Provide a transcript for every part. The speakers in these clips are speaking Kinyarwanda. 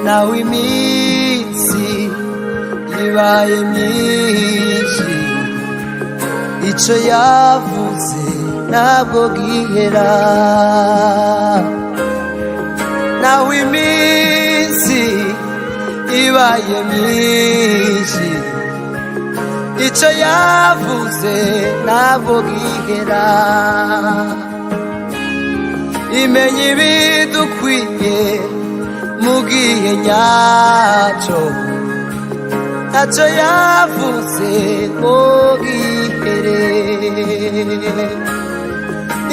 nawe iminsi ibaye myinshi, ico yavuze ntabwo gihera. Nawe iminsi ibaye myinshi, ico yavuze ntabwo gihera. Imenya ibidukwiye mu gihe nyacyo, ntacyo yavuze ngo gihere.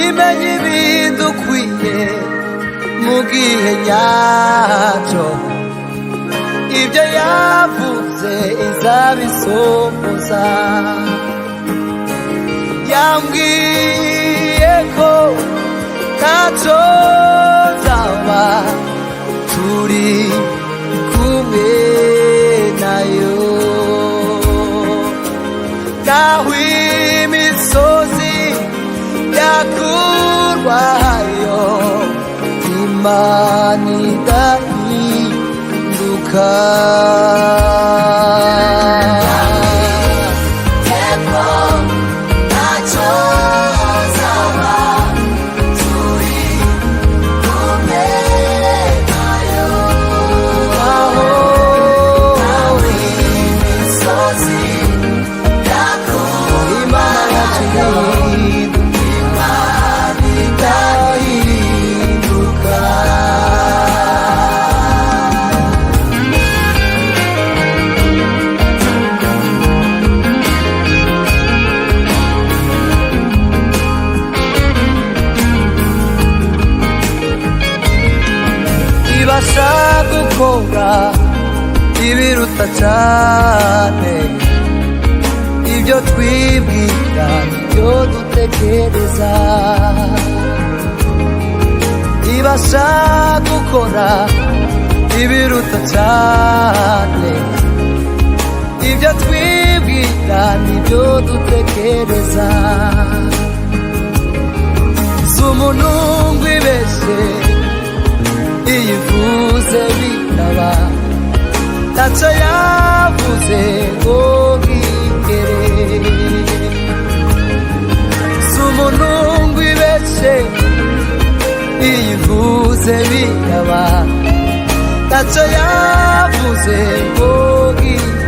Imenya ibidukwiye mu gihe nyacyo, ibyo yavuze izabisohoza. Yambwiye ko ntacyo nzaba turi kumwe nayo, naho imisozi yakurwayo Imana idahinduka. ibasha gukora ibiruta cyane ibyo twibwira n'ibyo dutekereza. Ibasha gukora ibiruta cyane ibyo twibwira n'ibyo dutekereza. Z'umuntu ngwibeshe iyivuze bitaba, ntacyo yavuze ngo gihera. Z'umuntu ngwibeshe iyivuze bitaba, ntacyo yavuze ngo gihera.